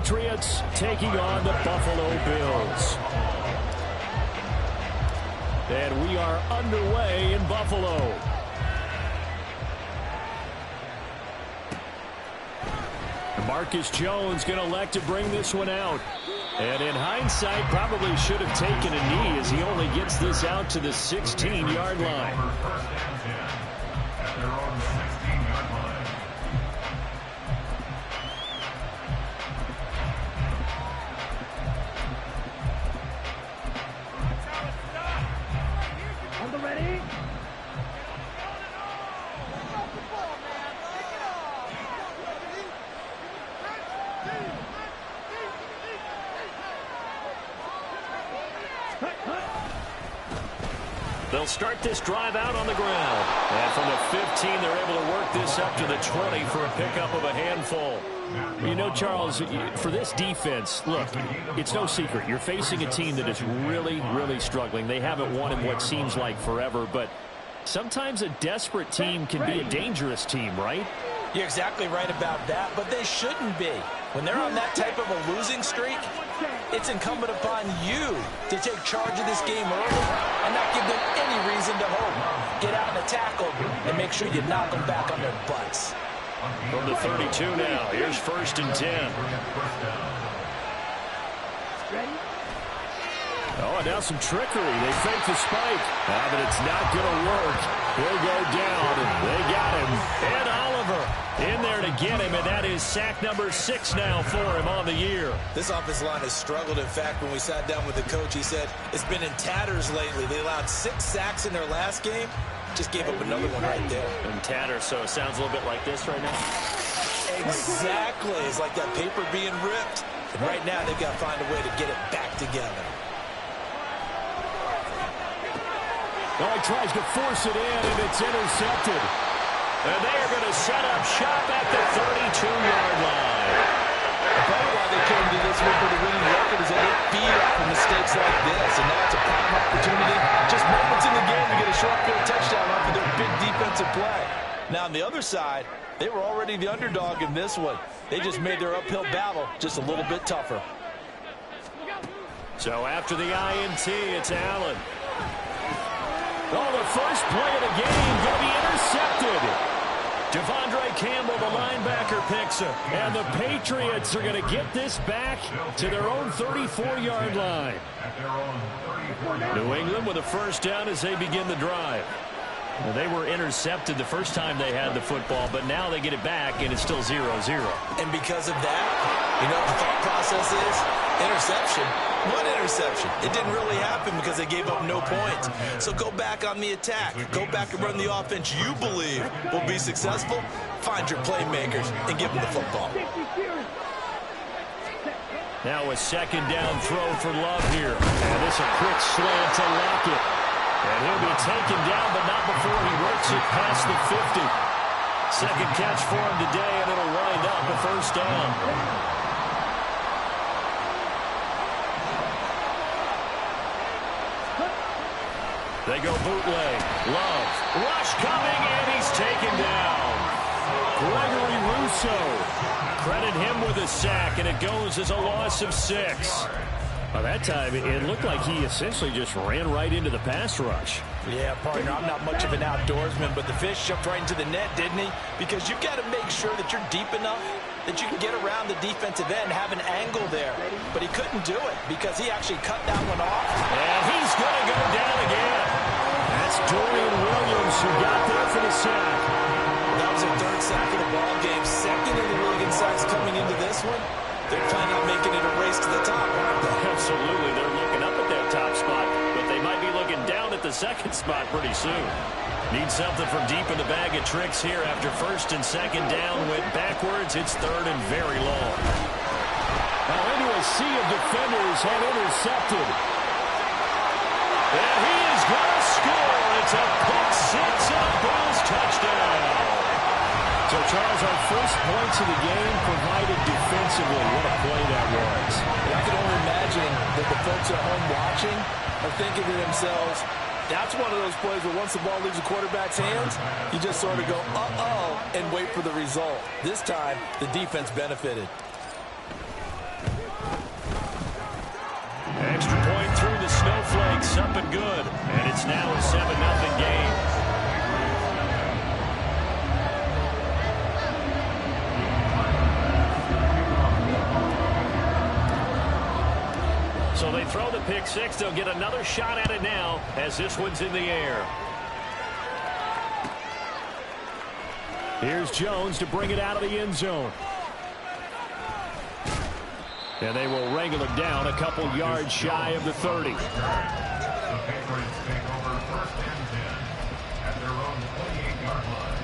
Patriots taking on the Buffalo Bills. And we are underway in Buffalo. Marcus Jones going to elect to bring this one out. And in hindsight, probably should have taken a knee as he only gets this out to the 16-yard line. They'll start this drive out on the ground. And from the 15, they're able to work this up to the 20 for a pickup of a handful. You know, Charles, for this defense, look, it's no secret. You're facing a team that is really, really struggling. They haven't won in what seems like forever, but sometimes a desperate team can be a dangerous team, right? You're exactly right about that, but they shouldn't be. When they're on that type of a losing streak, it's incumbent upon you to take charge of this game early and not give them any reason to hope. Get out and tackle and make sure you knock them back on their butts. From the 32 now, here's 1st and 10. Oh, and now some trickery. They fake the spike. But it's not going to work. He'll go down. They got him. And Oliver in there to get him, and that is sack number 6 now for him on the year. This offensive line has struggled. In fact, when we sat down with the coach, he said it's been in tatters lately. They allowed 6 sacks in their last game. Just gave up another one right there. In tatters, so it sounds a little bit like this right now? Exactly. It's like that paper being ripped. And right now, they've got to find a way to get it back together. Oh, he tries to force it in, and it's intercepted. And they are going to set up shop at the 32-yard line. Part of why they came to this one for the winning record is that they feed off of mistakes like this, and now it's a prime opportunity. Just moments in the game to get a short field touchdown off of their big defensive play. Now, on the other side, they were already the underdog in this one. They just made their uphill battle just a little bit tougher. So after the INT, it's Allen. Oh, the first play of the game going to be intercepted. Devondre Campbell, the linebacker, picks it. And the Patriots are going to get this back to their own 34-yard line. New England with a first down as they begin the drive. Well, they were intercepted the first time they had the football, but now they get it back, and it's still 0-0. And because of that, you know what the thought process is? Interception. One interception. It didn't really happen because they gave up no points. So go back on the attack. Go back and run the offense you believe will be successful. Find your playmakers and give them the football. Now a second down throw for Love here. And this a quick slant to Lockett. And he'll be taken down, but not before he works it past the 50. Second catch for him today, and it'll wind up a first down. They go bootleg. Love. Rush coming, and he's taken down. Gregory Rousseau. Credit him with a sack, and it goes as a loss of 6. By that time, it looked like he essentially just ran right into the pass rush. Yeah, partner, I'm not much of an outdoorsman, but the fish jumped right into the net, didn't he? Because you've got to make sure that you're deep enough that you can get around the defensive end, have an angle there. But he couldn't do it because he actually cut that one off. And he's going to go down again. That's Dorian Williams who got there for the sack. That was their 3rd sack of the ball game. 2nd in the league in sacks coming into this one. They're planning on making it a race to the top, aren't they? Absolutely. They're looking up at that top spot, but they might be looking down at the 2nd spot pretty soon. Need something from deep in the bag of tricks here after 1st and 2nd down. Went backwards. It's 3rd and very long. Now into a sea of defenders and intercepted. And he is going to score. It's a pick 6 and a Bills touchdown. So, Charles, our first points of the game provided defensively. What a play that was. I can only imagine that the folks at home watching are thinking to themselves, that's one of those plays where once the ball leaves the quarterback's hands, you just sort of go, uh-oh, and wait for the result. This time, the defense benefited. good. And it's now a 7-0 game. So they throw the pick six. They'll get another shot at it now as this one's in the air. Here's Jones to bring it out of the end zone. And they will wrangle it down a couple yards shy of the 30. The Patriots take over 1st and 10 at their own 28-yard line.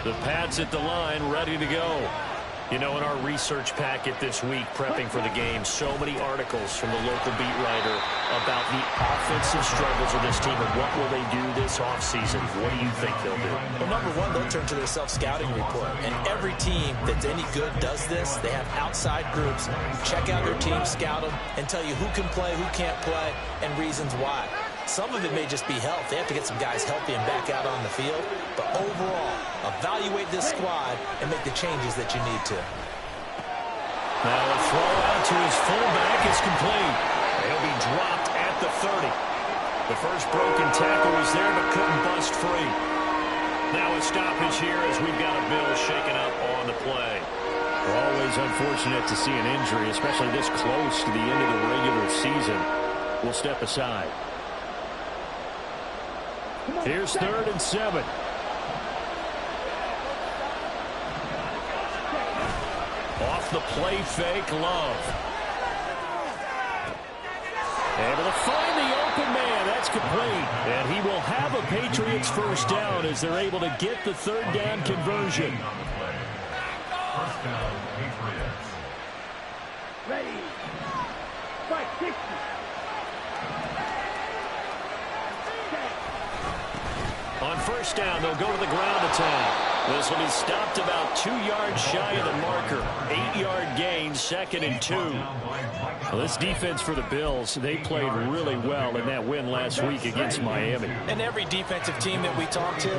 The Pats at the line, ready to go. You know, in our research packet this week, prepping for the game, so many articles from the local beat writer about the offensive struggles of this team and what will they do this offseason. What do you think they'll do? Well, number one, they'll turn to their self-scouting report. And every team that's any good does this. They have outside groups, check out their team, scout them, and tell you who can play, who can't play, and reasons why. Some of it may just be health. They have to get some guys healthy and back out on the field. But overall, evaluate this squad and make the changes that you need to. Now a throw out to his fullback is complete. He'll be dropped at the 30. The first broken tackle was there but couldn't bust free. Now a stoppage here as we've got a Bill shaken up on the play. Always unfortunate to see an injury, especially this close to the end of the regular season. We'll step aside. Here's 3rd and 7. Off the play fake, Love. Able to find the open man. That's complete. And he will have a Patriots first down as they're able to get the 3rd down conversion. First down, Patriots. Ready. Fight, 60. On first down, they'll go to the ground attack. This will be stopped about 2 yards shy of the marker. 8-yard gain, 2nd and 2. Well, this defense for the Bills, they played really well in that win last week against Miami. And every defensive team that we talk to,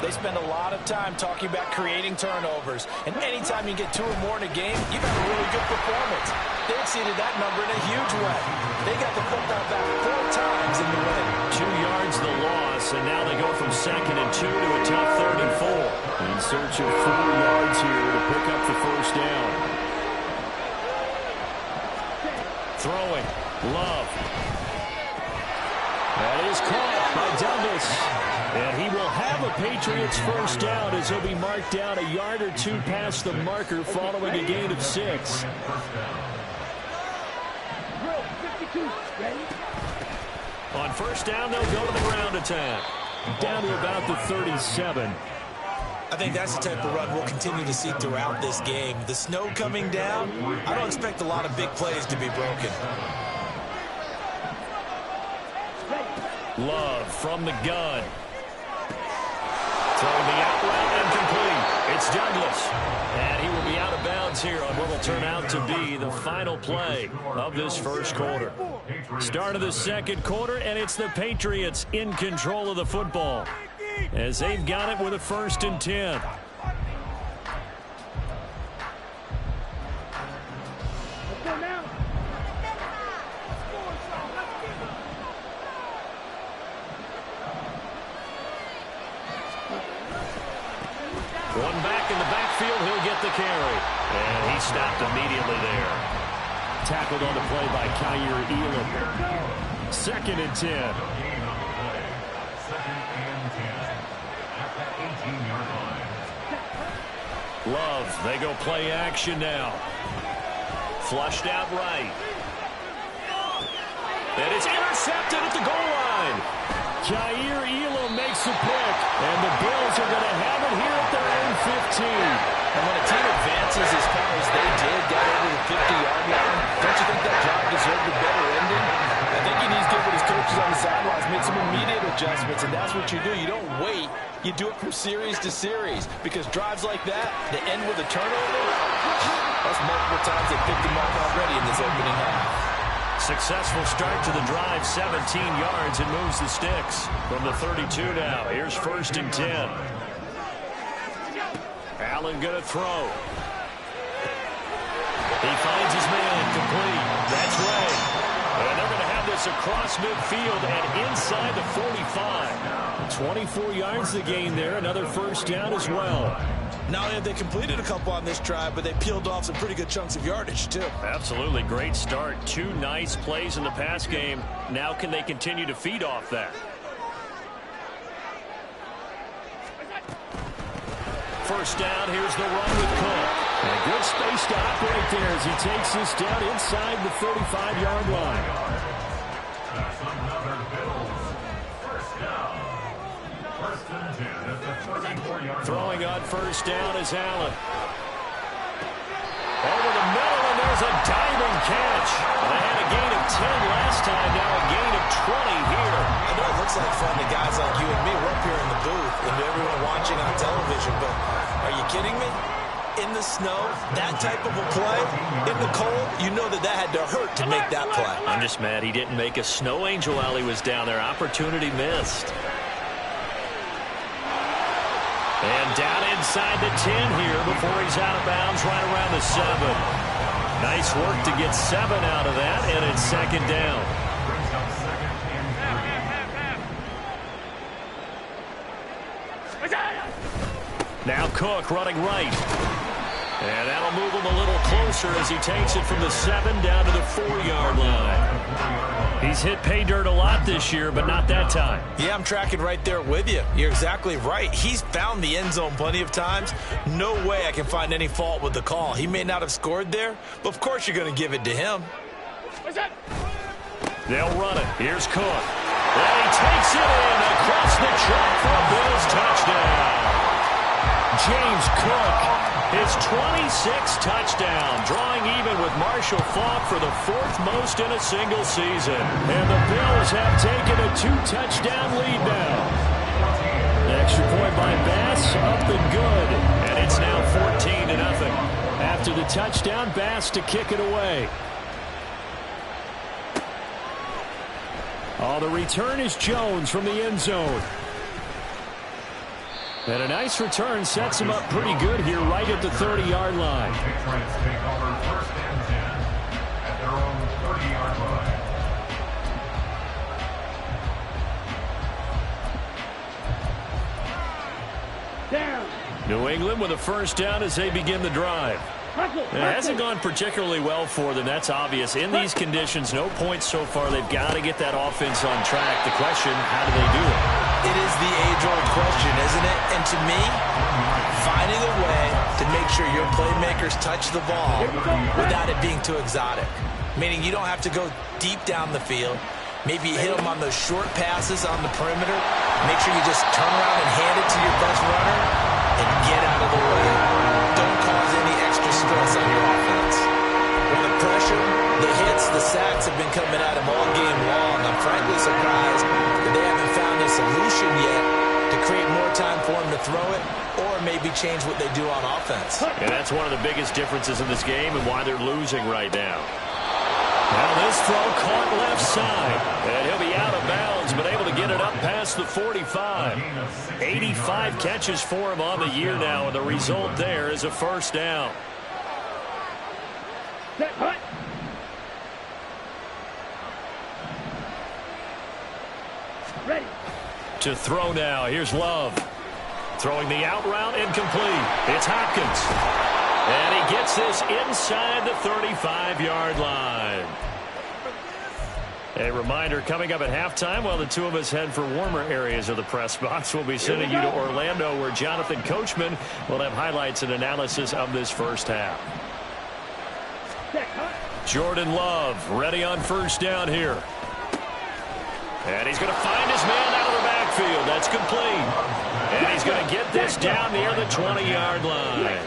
they spend a lot of time talking about creating turnovers. And anytime you get 2 or more in a game, you've got a really good performance. They exceeded that number in a huge way. They got the football back 4 times in the win. 2 yards the loss, and now they go from 2nd and 2 to a tough 3rd and 4. In search of 4 yards here to pick up the first down. Throwing, Love. That is caught by Douglas. And he will have a Patriots first down as he'll be marked down a yard or 2 past the marker following a gain of 6. On first down, they'll go to the ground attack. Down to about the 37. I think that's the type of run we'll continue to see throughout this game. The snow coming down, I don't expect a lot of big plays to be broken. Love from the gun. Throwing the out route incomplete. It's Douglas. And he will be out of bounds here on what will turn out to be the final play of this first quarter. Start of the second quarter, and it's the Patriots in control of the football as they've got it with a 1st and 10. One back in the backfield, he'll get the carry. And he stopped immediately there. Tackled on the play by Kyer Elam. 2nd and 10. Love, they go play action now. Flushed out right. And it's intercepted at the goal line. Kyer Elam makes the pick, and the Bills are going to have it here at their own 15. And when a team advances as far as they did, got over the 50-yard line, don't you think that drive deserved a better ending? I think he needs to get with his coaches on the sidelines, make some immediate adjustments, and that's what you do. You don't wait. You do it from series to series, because drives like that, that end with a turnover, that's multiple times they picked him off already in this opening half. Successful start to the drive, 17 yards, and moves the sticks from the 32 now. Here's 1st and 10. Allen going to throw. He finds his man, complete. That's Ray. And they're going to have this across midfield and inside the 45. 24 yards the gain there. Another first down as well. Not only have they completed a couple on this drive, but they peeled off some pretty good chunks of yardage, too. Absolutely. Great start. 2 nice plays in the pass game. Now can they continue to feed off that? First down. Here's the run with Cook. And a good space to operate there as he takes this down inside the 35-yard line. That's another Bills first down. First and 10 at the 34-yard line. Throwing on first down is Allen. Over the middle, and there's a diving catch. They had a gain of 10 last time, now a gain of 20 here. I know it looks like fun to guys like you and me. We're up here in the booth and to everyone watching on television, but are you kidding me? In the snow, that type of a play, in the cold, you know that had to hurt to make that play. I'm just mad he didn't make a snow angel while he was down there. Opportunity missed. And down inside the 10 here before he's out of bounds right around the 7. Nice work to get 7 out of that, and it's second down. Brings up second and 3. Now Cook running right. And that'll move him a little closer as he takes it from the 7 down to the 4-yard line. He's hit pay dirt a lot this year, but not that time. Yeah, I'm tracking right there with you. You're exactly right. He's found the end zone plenty of times. No way I can find any fault with the call. He may not have scored there, but of course you're going to give it to him. They'll run it. Here's Cook. And he takes it in across the track for a Bills touchdown. James Cook, his 26th touchdown, drawing even with Marshall Faulk for the 4th most in a single season. And the Bills have taken a 2-touchdown lead now. Extra point by Bass, up and good. And it's now 14-0. After the touchdown, Bass to kick it away. Oh, the return is Jones from the end zone. And a nice return sets him up pretty good here right at the 30-yard line. Patriots take over first and 10 at their own 30-yard line. Down. New England with a first down as they begin the drive. It hasn't gone particularly well for them, that's obvious. In these conditions, no points so far. They've got to get that offense on track. The question, how do they do it? It is the age-old question, isn't it? And to me, finding a way to make sure your playmakers touch the ball without it being too exotic. Meaning you don't have to go deep down the field. Maybe you hit them on those short passes on the perimeter. Make sure you just turn around and hand it to your best runner and get out of the way. Don't cause any extra stress on your offense. With the pressure, the hits, the sacks have been coming at him all game long. I'm frankly surprised that they haven't found a solution yet to create more time for him to throw it or maybe change what they do on offense. And that's one of the biggest differences in this game and why they're losing right now. Now this throw caught left side. And he'll be out of bounds, but able to get it up past the 45. 85 catches for him on the year now, and the result there is a first down. Set, hut. Ready. To throw now, here's Love. Throwing the out route incomplete. It's Hopkins. And he gets this inside the 35-yard line. A reminder, coming up at halftime, while the two of us head for warmer areas of the press box, we'll be sending you to Orlando, where Jonathan Coachman will have highlights and analysis of this first half. Jordan Love ready on first down here. And he's going to find his man out of the backfield. That's complete. And he's going to get this down near the 20-yard line.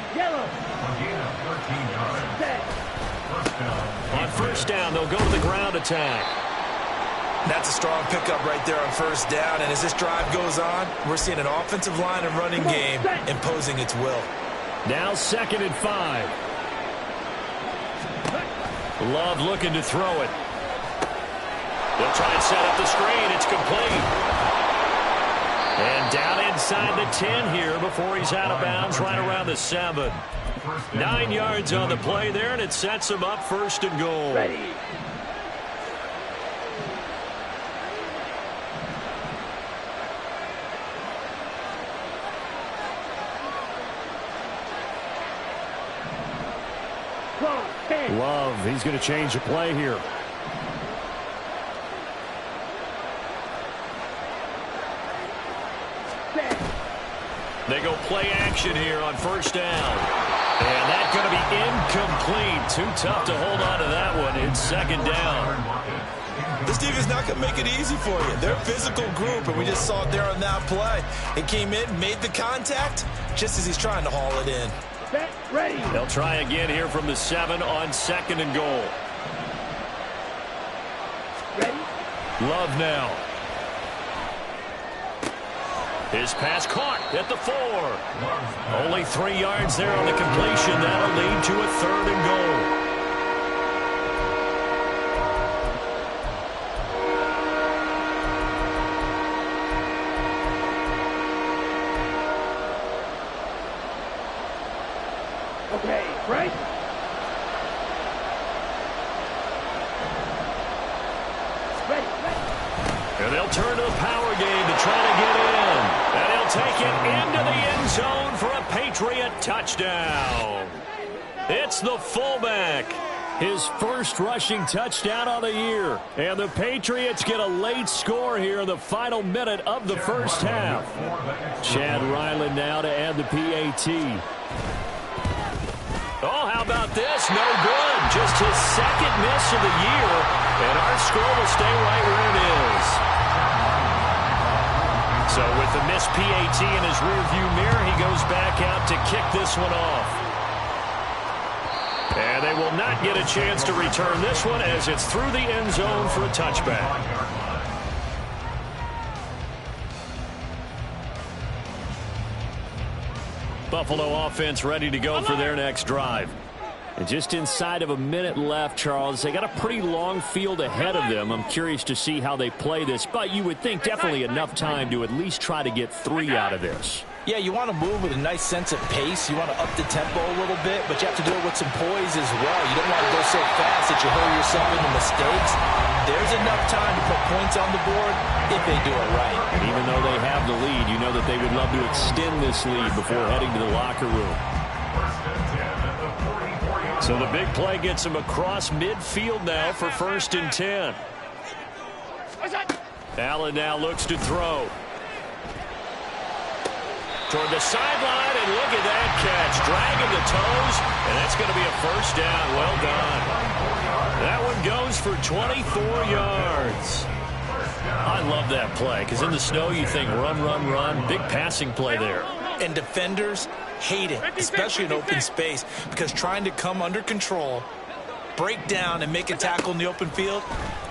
On first down, they'll go to the ground attack. That's a strong pickup right there on first down. And as this drive goes on, we're seeing an offensive line and running game imposing its will. Now 2nd and 5. Love looking to throw it. They'll try and set up the screen. It's complete. And down inside the 10 here before he's out of bounds right around the 7. 9 yards on the play there, and it sets them up 1st and goal. Ready. Love, he's going to change the play here. They go play action here on 1st down. And that's going to be incomplete. Too tough to hold on to that one. It's 2nd down. This defense is not going to make it easy for you. They're a physical group, and we just saw it there on that play. It came in, made the contact, just as he's trying to haul it in. Set, ready. They'll try again here from the 7 on 2nd and goal. Ready. Love now. His pass caught at the 4. Only 3 yards there on the completion. That'll lead to a 3rd and goal. Okay, right. Ready. And they'll turn to the power game to try to get in. And he'll take it into the end zone for a Patriot touchdown. It's the fullback. His first rushing touchdown of the year. And the Patriots get a late score here in the final minute of the 1st half. Chad Ryland now to add the PAT. Oh, how about this? No good. Just his 2nd miss of the year. And our score will stay right where it is. So with the missed PAT in his rearview mirror, he goes back out to kick this one off. And they will not get a chance to return this one as it's through the end zone for a touchback. Buffalo offense ready to go for their next drive. And just inside of a minute left, Charles. They got a pretty long field ahead of them. I'm curious to see how they play this, but you would think definitely enough time to at least try to get 3 out of this. Yeah, you want to move with a nice sense of pace. You want to up the tempo a little bit, but you have to do it with some poise as well. You don't want to go so fast that you hurry yourself into mistakes. There's enough time to put points on the board if they do it right. And even though they have the lead, you know that they would love to extend this lead before heading to the locker room. So the big play gets him across midfield now for 1st and 10. Allen now looks to throw. Toward the sideline, and look at that catch. Dragging the toes, and that's going to be a 1st down. Well done. That one goes for 24 yards. I love that play, because in the snow you think run, run, run. Big passing play there. And defenders hate it, especially in open space, because trying to come under control, break down, and make a tackle in the open field,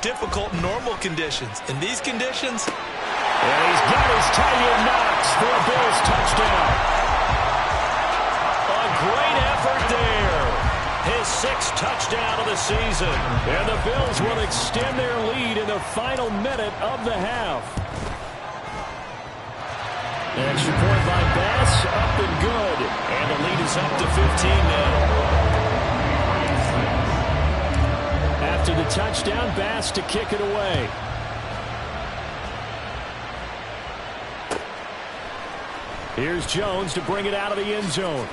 difficult in normal conditions. In these conditions, and he's got his Tanya Knox for a Bills touchdown. A great effort there. His 6th touchdown of the season. And the Bills will extend their lead in the final minute of the half. Extra point by Bass, up and good. And the lead is up to 15 now. After the touchdown, Bass to kick it away. Here's Jones to bring it out of the end zone.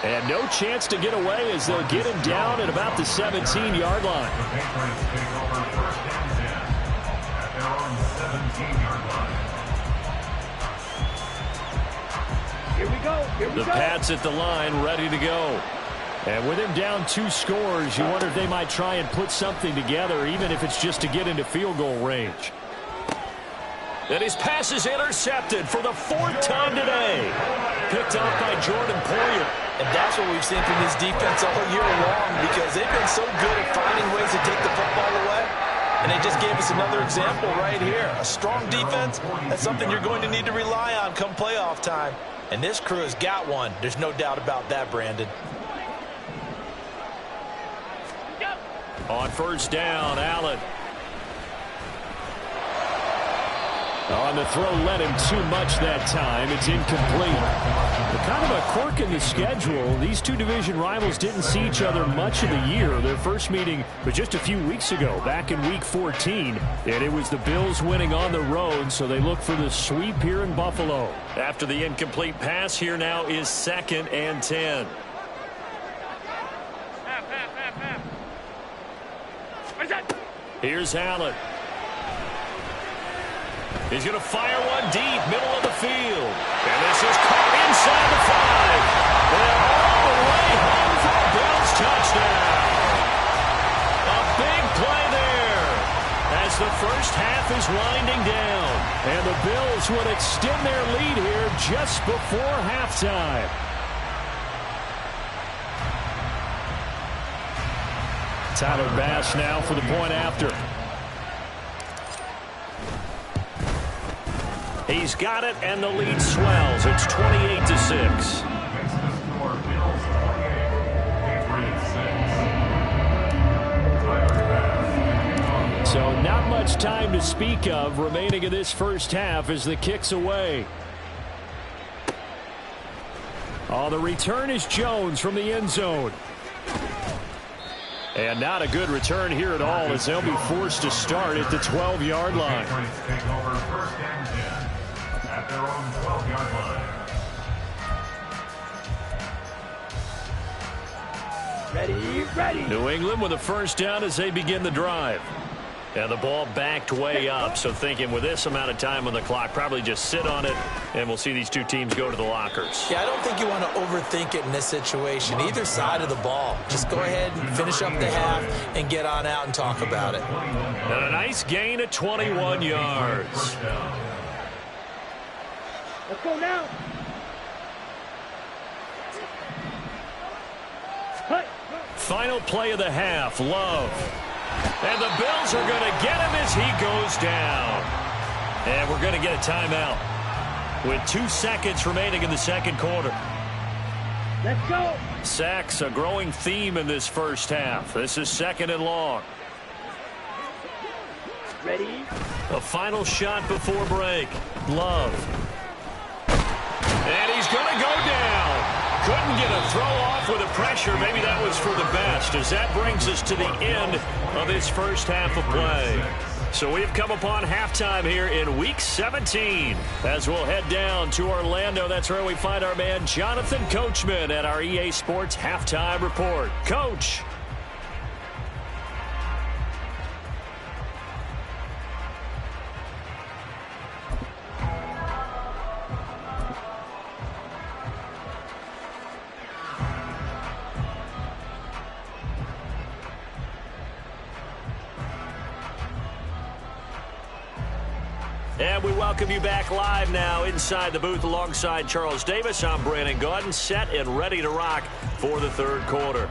And no chance to get away as they'll get him down at about the 17-yard line. Here we go. Here we The go. Pats at the line, ready to go. And with him down 2 scores, you wonder if they might try and put something together, even if it's just to get into field goal range. And his pass is intercepted for the 4th time today. Picked off by Jordan Poyer. and that's what we've seen from this defense all year long, because they've been so good at finding ways to take the football away. And they just gave us another example right here. A strong defense, that's something you're going to need to rely on come playoff time. And this crew has got one. There's no doubt about that, Brandon. On first down, Allen. On the throw led him too much that time. It's incomplete. But kind of a quirk in the schedule. These two division rivals didn't see each other much of the year. Their first meeting was just a few weeks ago, back in Week 14. And it was the Bills winning on the road, so they look for the sweep here in Buffalo. After the incomplete pass, here now is 2nd and 10. Here's Allen. He's going to fire one deep, middle of the field. And this is caught inside the 5. They're all the way home for a Bills touchdown. A big play there as the first half is winding down. And the Bills would extend their lead here just before halftime. Tyler Bass now for the point after. He's got it, and the lead swells. It's 28-6. So not much time to speak of remaining in this first half as the kick's away. Oh, the return is Jones from the end zone. And not a good return here at all as they'll be forced to start at the 12-yard line. Take over 1st and 10 at their own 12-yard line. Ready. New England with a first down as they begin the drive. And the ball backed way up, so thinking with this amount of time on the clock, probably just sit on it, and we'll see these two teams go to the lockers. Yeah, I don't think you want to overthink it in this situation, either side of the ball. Just go ahead and finish up the half and get on out and talk about it. And a nice gain of 21 yards. Let's go now. Final play of the half, Love. And the Bills are going to get him as he goes down. And we're going to get a timeout with 2 seconds remaining in the second quarter. Let's go. Sacks, a growing theme in this first half. This is 2nd and long. Ready. A final shot before break. Love. And he's going to go down. Couldn't get a throw off with the pressure. Maybe that was for the best, as that brings us to the end of this first half of play. So we've come upon halftime here in Week 17 as we'll head down to Orlando. That's where we find our man Jonathan Coachman at our EA Sports Halftime Report. Coach. And we welcome you back live now inside the booth alongside Charles Davis. I'm Brandon Gaudin, set and ready to rock for the third quarter.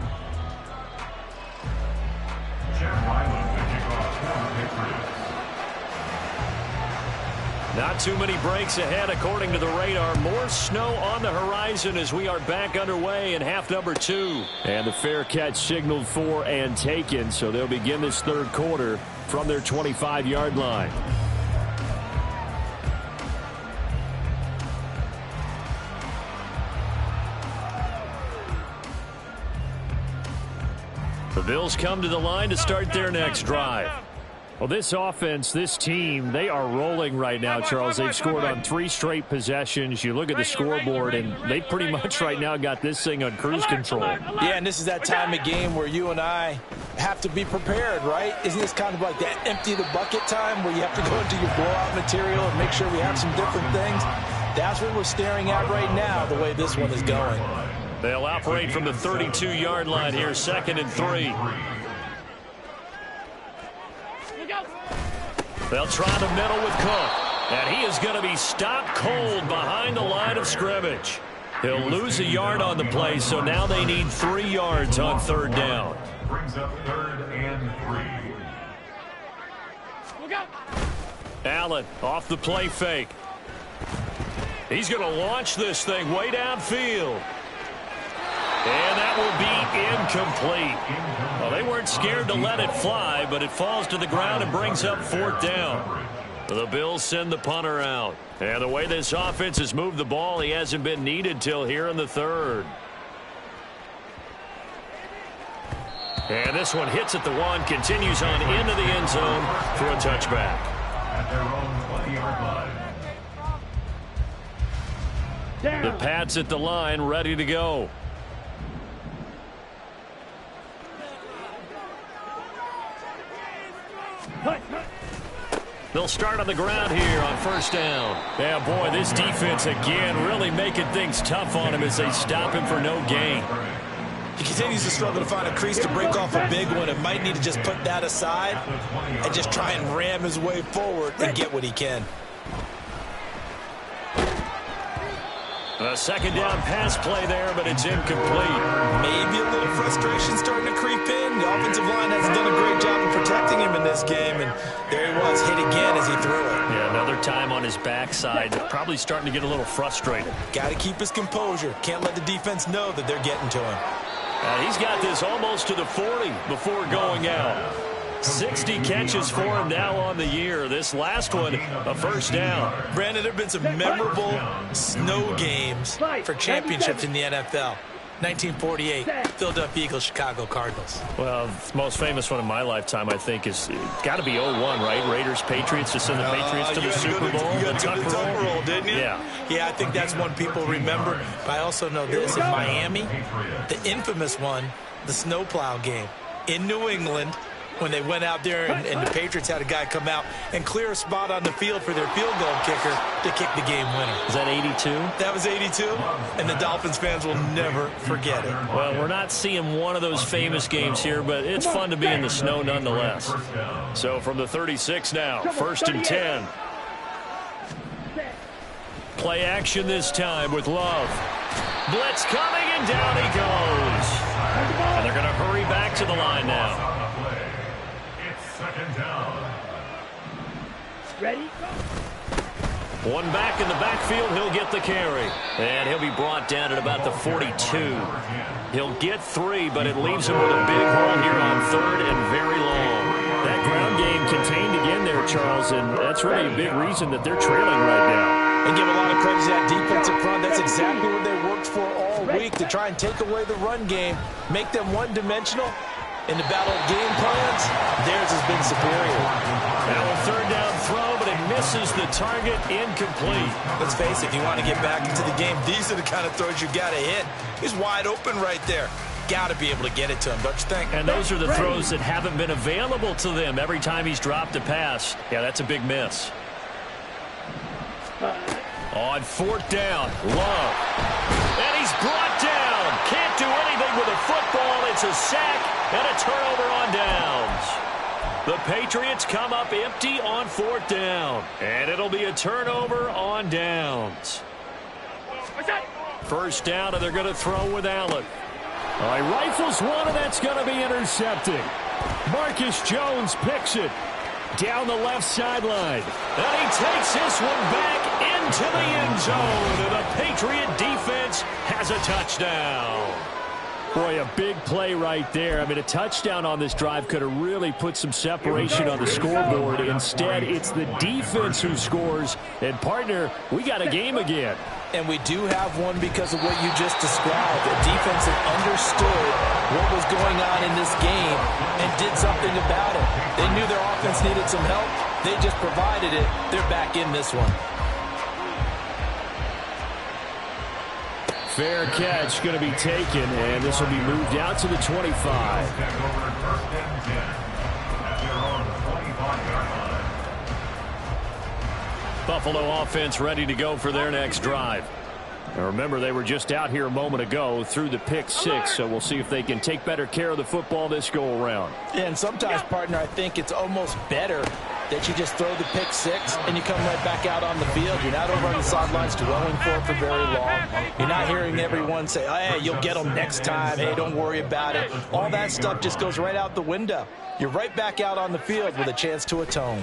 Not too many breaks ahead according to the radar. More snow on the horizon as we are back underway in half number 2. And the fair catch signaled for and taken, so they'll begin this third quarter from their 25-yard line. The Bills come to the line to start their next drive. Well, this offense, this team, they are rolling right now, Charles. They've scored on 3 straight possessions. You look at the scoreboard, and they pretty much right now got this thing on cruise control. Yeah, and this is that time of game where you and I have to be prepared, right? Isn't this kind of like that empty the bucket time where you have to go into your blowout material and make sure we have some different things? That's what we're staring at right now, the way this one is going. They'll operate from the 32-yard line here, 2nd and 3. They'll try the middle with Cook. And he is going to be stopped cold behind the line of scrimmage. He'll lose a yard on the play, so now they need 3 yards on third down. Brings up 3rd and 3. Allen off the play fake. He's going to launch this thing way downfield. And that will be incomplete. Well, they weren't scared to let it fly, but it falls to the ground and brings up 4th down. The Bills send the punter out. And the way this offense has moved the ball, he hasn't been needed till here in the third. And this one hits at the 1, continues on into the end zone for a touchback. At their own 20-yard line. The Pats at the line, ready to go. They'll start on the ground here on first down. Yeah, boy, this defense again really making things tough on him as they stop him for no gain. He continues to struggle to find a crease to break off a big one and might need to just put that aside and just try and ram his way forward and get what he can. A second down pass play there, but it's incomplete. Maybe a little frustration starting to creep in. The offensive line hasn't done a great job of protecting him in this game, and there he was, hit again as he threw it. Yeah, another time on his backside, probably starting to get a little frustrated. Got to keep his composure. Can't let the defense know that they're getting to him. He's got this almost to the 40 before going out. 60 catches for him now on the year. This last one, a first down. Brandon, there have been some memorable snow games for championships in the NFL. 1948, Philadelphia Eagles, Chicago Cardinals. Well, the most famous one in my lifetime, I think, is got to be 01, right? Raiders, Patriots, to send the Patriots to the Super Bowl. You got to go to the Tuck roll, didn't you? Yeah, I think that's one people remember. But I also know this, in Miami, the infamous one, the snowplow game in New England, when they went out there and the Patriots had a guy come out and clear a spot on the field for their field goal kicker to kick the game winner. Is that 82? That was 82, and the Dolphins fans will never forget it. Well, we're not seeing one of those famous games here, but it's fun to be in the snow nonetheless. So from the 36 now, first and 10. Play action this time with Love. Blitz coming, and down he goes. And they're going to hurry back to the line now. Second down. Ready? One back in the backfield, he'll get the carry. And he'll be brought down at about the 42. He'll get 3, but it leaves him with a big hole here on third and very long. That ground game contained again there, Charles, and that's really a big reason that they're trailing right now. And give a lot of credit to that defensive front. That's exactly what they worked for all week, to try and take away the run game, make them one-dimensional. In the battle of game plans, theirs has been superior. Now a third down throw, but it misses the target, incomplete. Let's face it, if you want to get back into the game, these are the kind of throws you got to hit. He's wide open right there. Got to be able to get it to him, don't you think? And those are the throws that haven't been available to them every time he's dropped a pass. Yeah, that's a big miss. On fourth down, Love. And he's brought down. Can't do anything with a football. It's a sack and a turnover on downs. The Patriots come up empty on fourth down. And it'll be a turnover on downs. First down, and they're going to throw with Allen. All right, rifles one, and that's going to be intercepted. Marcus Jones picks it down the left sideline. And he takes this one back into the end zone. And the Patriot defense has a touchdown. Boy, a big play right there. I mean, a touchdown on this drive could have really put some separation on the scoreboard. Instead, it's the defense who scores. And, partner, we got a game again. And we do have one because of what you just described. The defense that understood what was going on in this game and did something about it. They knew their offense needed some help. They just provided it. They're back in this one. Fair catch going to be taken, and this will be moved out to the 25. Buffalo offense ready to go for their next drive. Now remember, they were just out here a moment ago through the pick 6, so we'll see if they can take better care of the football this go-around. And sometimes, partner, I think it's almost better that you just throw the pick 6 and you come right back out on the field. You're not over on the sidelines dwelling for very long. You're not hearing everyone say, oh, hey, you'll get them next time. Hey, don't worry about it. All that stuff just goes right out the window. You're right back out on the field with a chance to atone.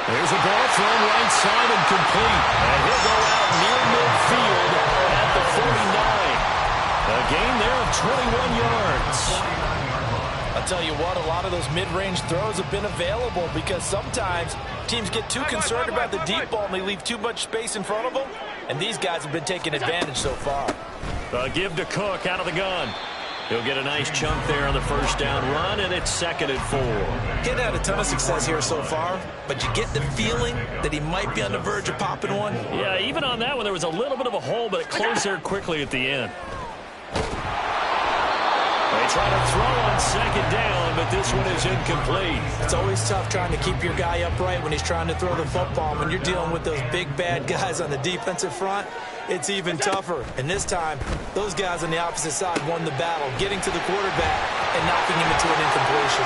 There's a ball thrown right side and complete. And he'll go out near midfield at the 49. A gain there of 21 yards. I'll tell you what, a lot of of those mid-range throws have been available, because sometimes teams get too concerned about the deep ball and they leave too much space in front of them, and these guys have been taking advantage so far. Give to Cook out of the gun. He'll get a nice chunk there on the first down run, and it's 2nd and 4. He hadn't had a ton of success here so far, but you get the feeling that he might be on the verge of popping one. Yeah, even on that one, there was a little bit of a hole, but it closed there quickly at the end. They try to throw on 2nd down, but this one is incomplete. It's always tough trying to keep your guy upright when he's trying to throw the football. When you're dealing with those big, bad guys on the defensive front, it's even tougher. And this time, those guys on the opposite side won the battle, getting to the quarterback and knocking him into an incompletion.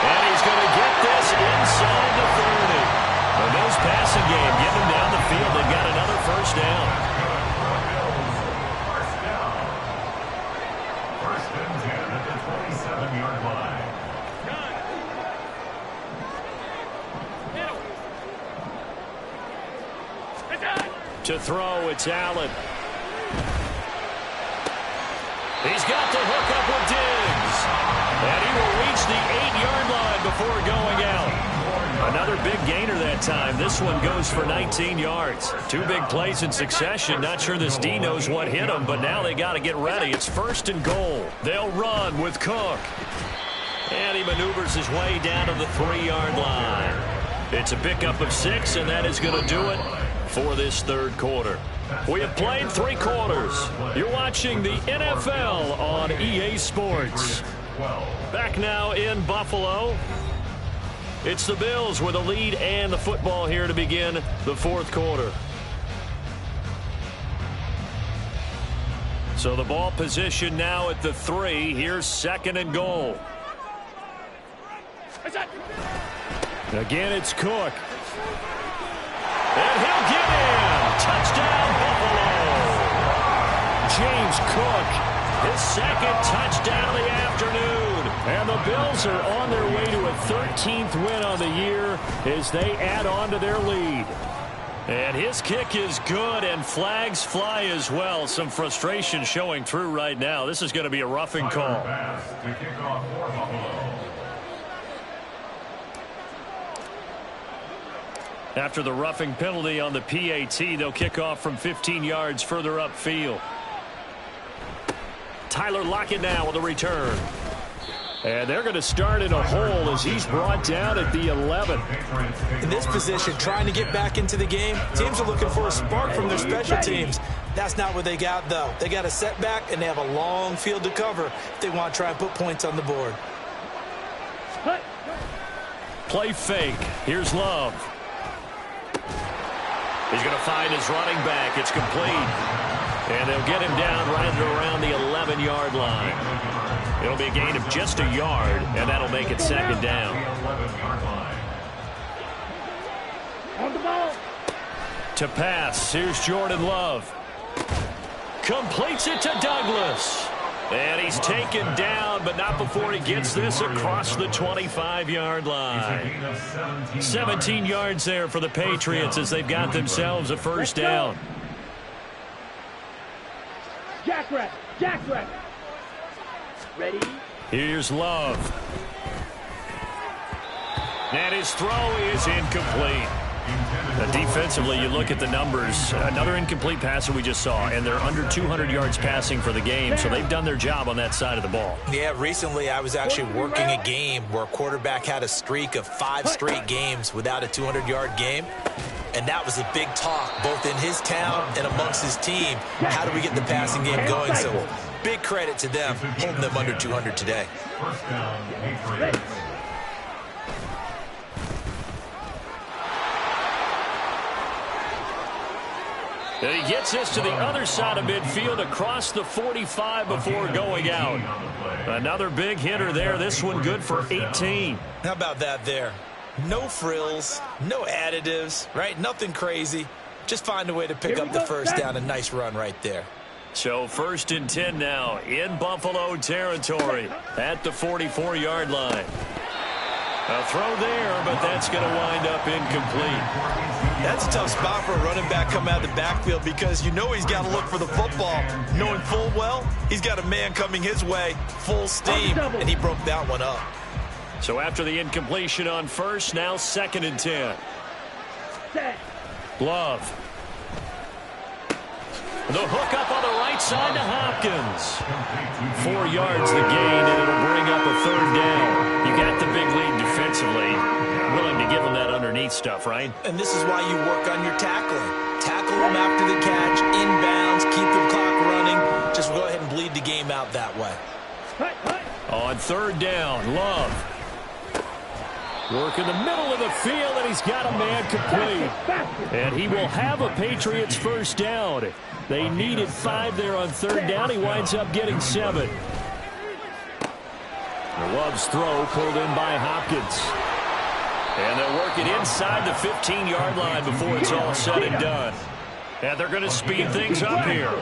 And he's going to get this inside the 30. The Bills passing game, get him down the field. They've got another first down. First and 10 at the 27-yard line. To throw, it's Allen. He's got the hook up with Diggs. And he will reach the 8-yard line before going out. Another big gainer that time. This one goes for 19 yards. 2 big plays in succession. Not sure this D knows what hit him, but now they got to get ready. It's 1st and goal. They'll run with Cook. And he maneuvers his way down to the 3-yard line. It's a pickup of 6, and that is going to do it for this 3rd quarter. We have played 3 quarters. You're watching the NFL on EA Sports. Back now in Buffalo. It's the Bills with a lead and the football here to begin the 4th quarter. So the ball position now at the 3. Here's 2nd and goal. Again, it's Cook. And he'll get in. Touchdown, Buffalo. James Cook, his 2nd touchdown of the afternoon. And the Bills are on their way to a 13th win on the year as they add on to their lead. And his kick is good, and flags fly as well. Some frustration showing through right now. This is going to be a roughing call. To kick off for Buffalo. After the roughing penalty on the PAT, they'll kick off from 15 yards further upfield. Tyler Lockett now with a return. And they're going to start in a hole as he's brought down at the 11. In this position, trying to get back into the game, teams are looking for a spark from their special teams. That's not what they got, though. They got a setback, and they have a long field to cover if they want to try and put points on the board. Play fake. Here's Love. He's going to find his running back. It's complete. And they'll get him down right around the 11-yard line. It'll be a gain of just a yard, and that'll make it 2nd down. On the ball. To pass, here's Jordan Love. Completes it to Douglas. And he's taken down, but not before he gets this across the 25-yard line. 17 yards there for the Patriots as they've got themselves a first down. Jackrabbit. Jackrabbit. Ready? Here's Love. And his throw is incomplete. Defensively, you look at the numbers. Another incomplete pass that we just saw, and they're under 200 yards passing for the game, so they've done their job on that side of the ball. Yeah, recently I was actually working a game where a quarterback had a streak of 5 straight games without a 200-yard game, and that was a big talk both in his town and amongst his team. How do we get the passing game going? So big credit to them, holding them under 200 today. First down, Patriots. And he gets this to the other side of midfield across the 45 before going out. Another big hitter there. This one good for 18. How about that there? No frills, no additives, right? Nothing crazy. Just find a way to pick up the first down. A nice run right there. So 1st and 10 now in Buffalo territory at the 44-yard line. A throw there, but that's going to wind up incomplete. That's a tough spot for a running back coming out of the backfield because you know he's got to look for the football, knowing full well he's got a man coming his way, full steam, and he broke that one up. So after the incompletion on first, now 2nd and 10. Love. The hook up on the right side to Hopkins. 4 yards the gain, and it'll bring up a 3rd down. You got the big lead defensively. Willing to give them that underneath stuff, right? And this is why you work on your tackling. Tackle them after the catch, inbounds, keep the clock running. Just go ahead and bleed the game out that way. On 3rd down, Love. Work in the middle of the field, and he's got a man complete. And he will have a Patriots 1st down. They needed 5 there on 3rd down. He winds up getting 7. Love's throw pulled in by Hopkins. And they'll work it inside the 15-yard line before it's all said and done. And they're going to speed things up here.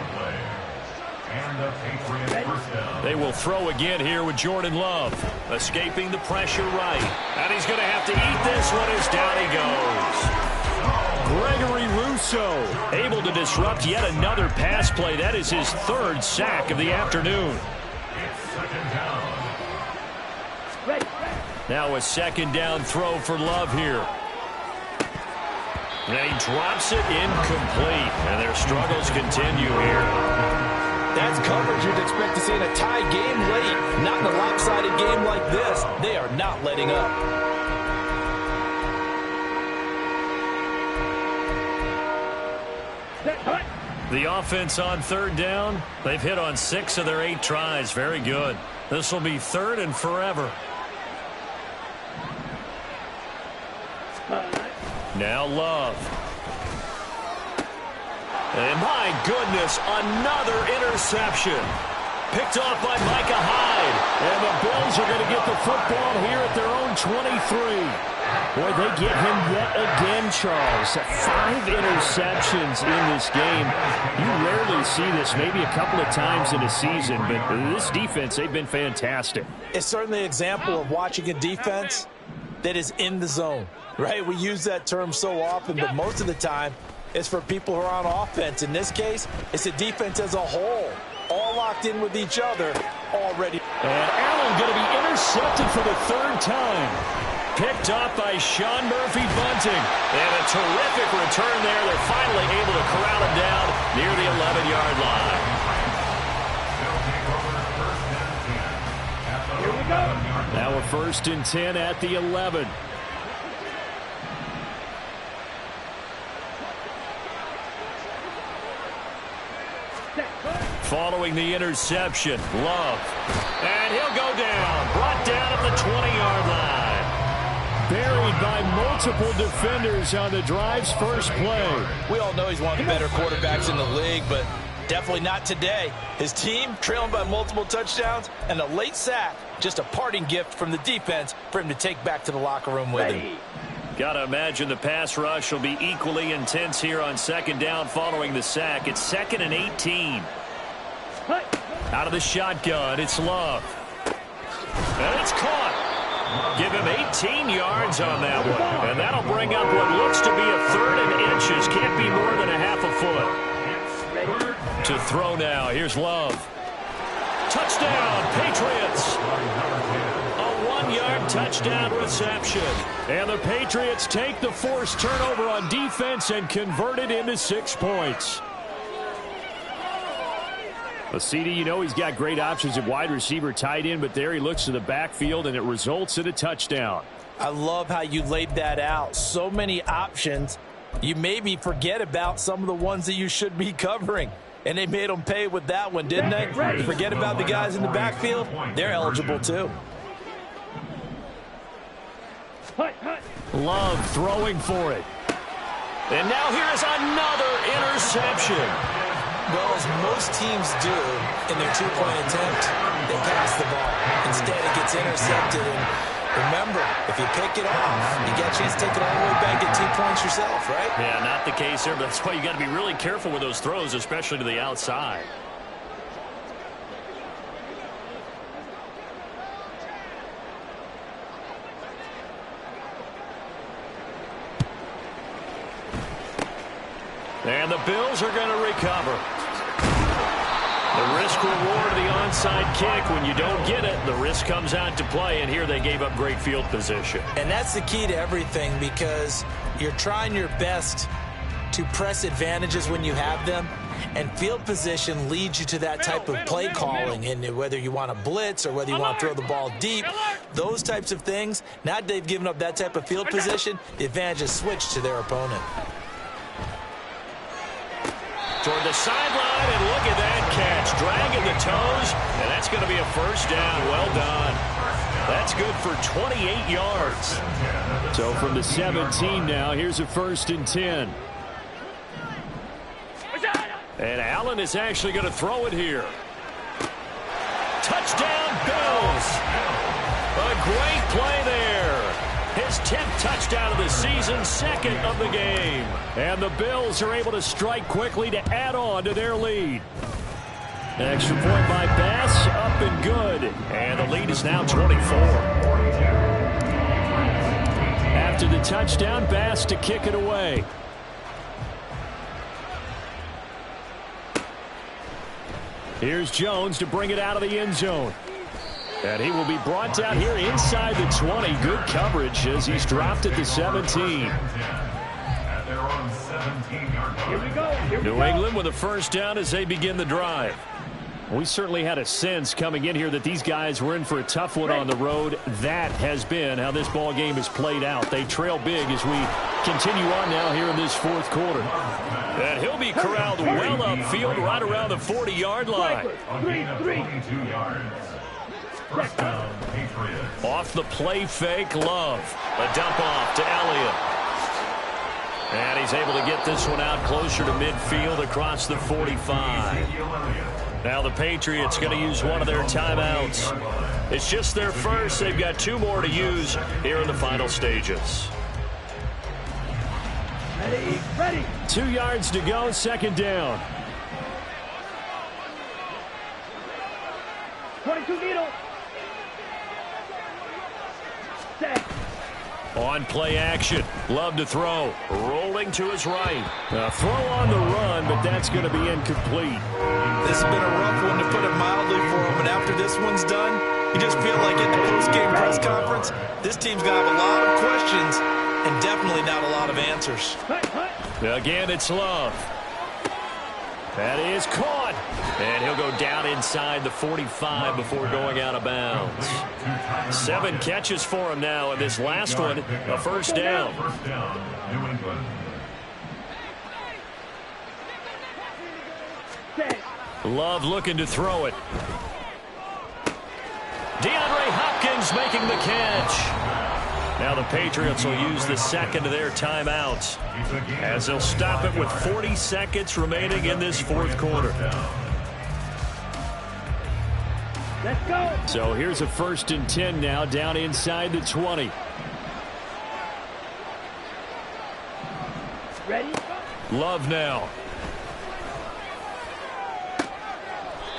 They will throw again here with Jordan Love. Escaping the pressure right. And he's going to have to eat this one as down he goes. Gregory Rousseau able to disrupt yet another pass play. That is his 3rd sack of the afternoon. Now a 2nd down throw for Love here. And he drops it incomplete. And their struggles continue here. That's coverage you'd expect to see in a tie game late. Not in a lopsided game like this. They are not letting up. The offense on 3rd down, they've hit on 6 of their 8 tries. Very good. This will be 3rd and forever. Now Love. And my goodness, another interception. Picked off by Micah Hyde. And the Bills are going to get the football here at their own 23. Boy, they get him yet again, Charles. 5 interceptions in this game. You rarely see this, maybe a couple of times in a season, but this defense, they've been fantastic. It's certainly an example of watching a defense that is in the zone, right? We use that term so often, but most of the time it's for people who are on offense. In this case, it's a defense as a whole, all locked in with each other already. And Allen going to be intercepted for the 3rd time. Picked up by Sean Murphy-Bunting. And a terrific return there. They're finally able to corral him down near the 11-yard line. Here we go. Now a 1st and 10 at the 11. Following the interception, Love. And he'll go down. Brought down at the 20-yard line. Buried by multiple defenders on the drive's first play. We all know he's one of the better quarterbacks in the league, but definitely not today. His team trailing by multiple touchdowns and a late sack. Just a parting gift from the defense for him to take back to the locker room with him. Got to imagine the pass rush will be equally intense here on 2nd down following the sack. It's 2nd and 18. Out of the shotgun, it's Love. And it's caught. Give him 18 yards on that one. And that'll bring up what looks to be a 3rd and inches. Can't be more than a half a foot. To throw now. Here's Love. Touchdown, Patriots. A 1-yard touchdown reception. And the Patriots take the forced turnover on defense and convert it into 6 points. Well, CD, you know he's got great options at wide receiver, tight end, but there he looks to the backfield, and it results in a touchdown. I love how you laid that out. So many options. You maybe forget about some of the ones that you should be covering. And they made them pay with that one, didn't they? You forget about the guys in the backfield. They're eligible, too. Love throwing for it. And now here's another interception. Well, as most teams do in their 2-point attempt, they pass the ball. Instead, it gets intercepted. And remember, if you pick it off, you get a chance to take it all the way back, get 2 points yourself, right? Yeah, not the case here, but that's why you got to be really careful with those throws, especially to the outside. And the Bills are going to recover. The risk reward of the onside kick. When you don't get it, the risk comes out to play. And here they gave up great field position. And that's the key to everything, because you're trying your best to press advantages when you have them. And field position leads you to that type of play calling. And whether you want to blitz or whether you want to throw the ball deep, those types of things, now that they've given up that type of field position, the advantage is switched to their opponent. Toward the sideline, and look at that catch. Dragging the toes, and that's going to be a first down. Well done. That's good for 28 yards. So from the 17 now, here's a 1st and 10. And Allen is actually going to throw it here. Touchdown, Bills. A great play there. His 10th touchdown of the season, 2nd of the game. And the Bills are able to strike quickly to add on to their lead. An extra point by Bass, up and good. And the lead is now 24. After the touchdown, Bass to kick it away. Here's Jones to bring it out of the end zone. And he will be brought down here inside the 20. Good coverage as he's dropped at the 17. New England with a first down as they begin the drive. We certainly had a sense coming in here that these guys were in for a tough one on the road. That has been how this ball game has played out. They trail big as we continue on now here in this 4th quarter. And he'll be corralled well upfield right around the 40-yard line. Off the play fake, Love. A dump off to Elliott. And he's able to get this one out closer to midfield across the 45. Now the Patriots going to use one of their timeouts. It's just their first. They've got 2 more to use here in the final stages. Ready. 2 yards to go, 2nd down. 22 needle. Set. On play action. Love to throw. Rolling to his right. A throw on the run, but that's going to be incomplete. This has been a rough one, to put it mildly, for him. And after this one's done, you just feel like at the post-game press conference, this team's going to have a lot of questions and definitely not a lot of answers. Again, it's Love. That is caught. And he'll go down inside the 45 before going out of bounds. 7 catches for him now, and this last one, a first down. New England. Love looking to throw it. DeAndre Hopkins making the catch. Now the Patriots will use the 2nd of their timeouts as they'll stop it with 40 seconds remaining in this 4th quarter. Let's go. So here's a 1st and 10 now, down inside the 20. Ready? Love now.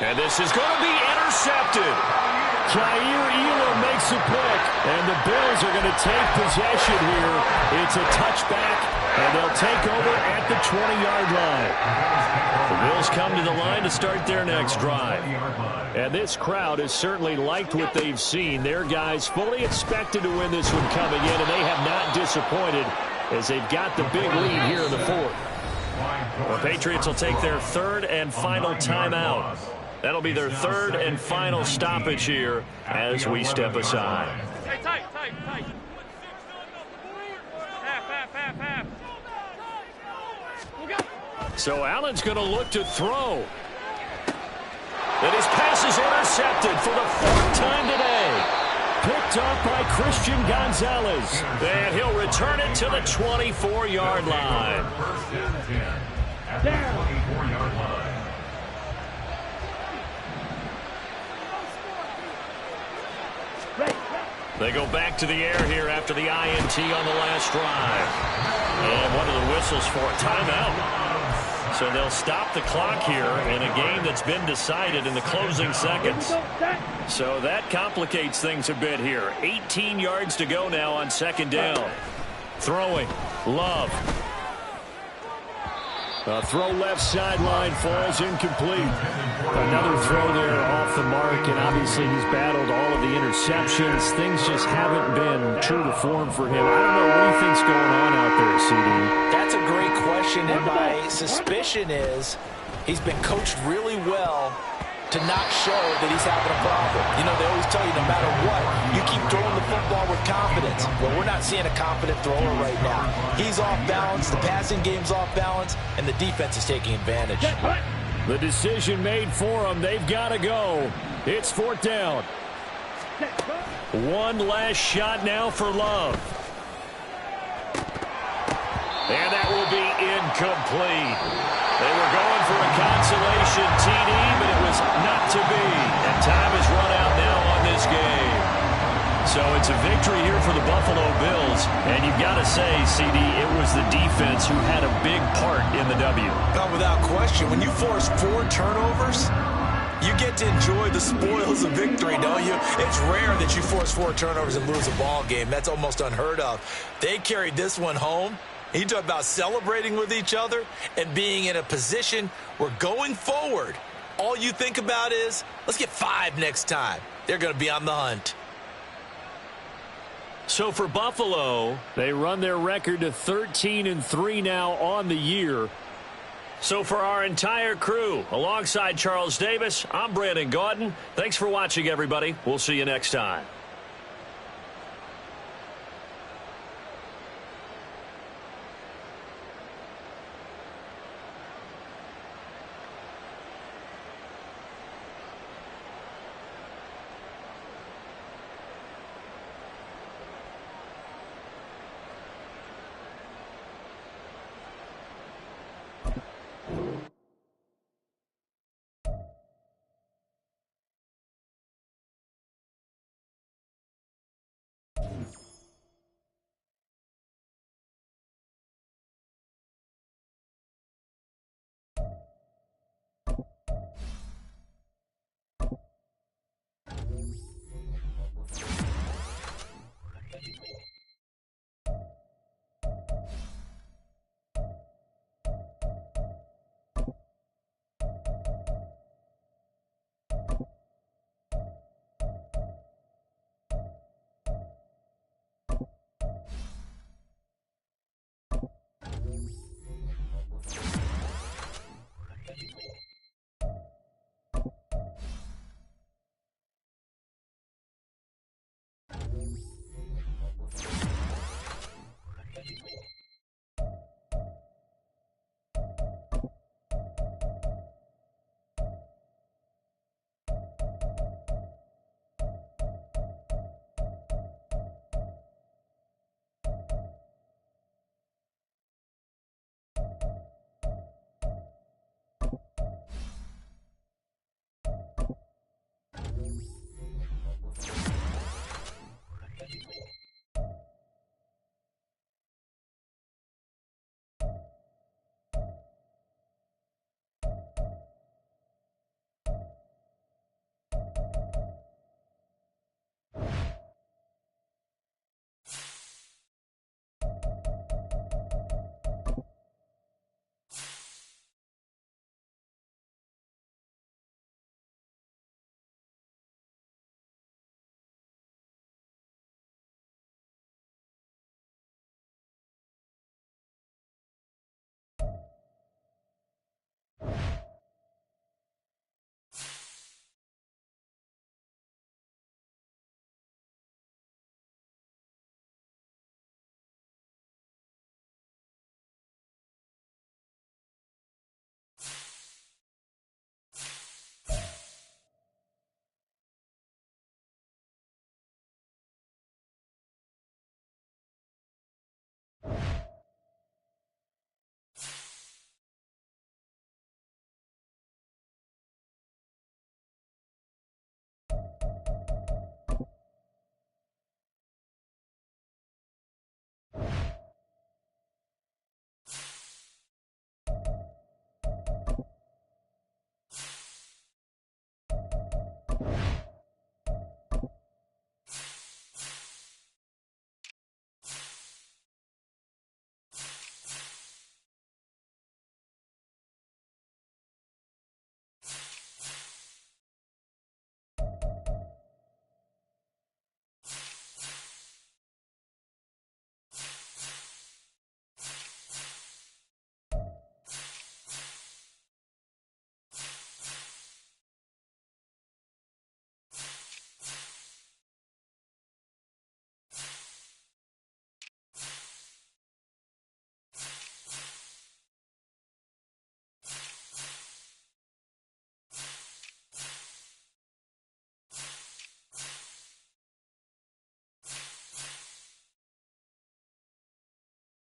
And this is going to be intercepted. Jair Elam makes a pick, and the Bills are going to take possession here. It's a touchback, and they'll take over at the 20-yard line. The Bills come to the line to start their next drive. And this crowd has certainly liked what they've seen. Their guys fully expected to win this one coming in, and they have not disappointed as they've got the big lead here in the 4th. The Patriots will take their 3rd and final timeout. That'll be their 3rd and final stoppage here as we step aside. Tight. Half. So Allen's going to look to throw. And his pass is intercepted for the 4th time today. Picked up by Christian Gonzalez. And he'll return it to the 24-yard line. Down. 24-yard line. They go back to the air here after the INT on the last drive. And one of the whistles for a timeout. So they'll stop the clock here in a game that's been decided in the closing seconds. So that complicates things a bit here. 18 yards to go now on 2nd down. Throwing. Love. A throw left sideline falls incomplete. Another throw there off the mark, and obviously he's battled all of the interceptions. Things just haven't been true to form for him. I don't know what he thinks going on out there, CD. That's a great question, and my suspicion is he's been coached really well to not show that he's having a problem. You know, they always tell you no matter what, you keep throwing the football with confidence. Well, we're not seeing a confident thrower right now. He's off balance, the passing game's off balance, and the defense is taking advantage. The decision made for him. They've got to go. It's 4th down. One last shot now for Love. And that will be incomplete. They were going for a consolation TD, but it was not to be. And time has run out now on this game. So it's a victory here for the Buffalo Bills. And you've got to say, CD, it was the defense who had a big part in the W. Not without question. When you force 4 turnovers, you get to enjoy the spoils of victory, don't you? It's rare that you force 4 turnovers and lose a ball game. That's almost unheard of. They carried this one home. You talk about celebrating with each other and being in a position where going forward, all you think about is, let's get 5 next time. They're going to be on the hunt. So for Buffalo, they run their record to 13-3 now on the year. So for our entire crew, alongside Charles Davis, I'm Brandon Gaudin. Thanks for watching, everybody. We'll see you next time.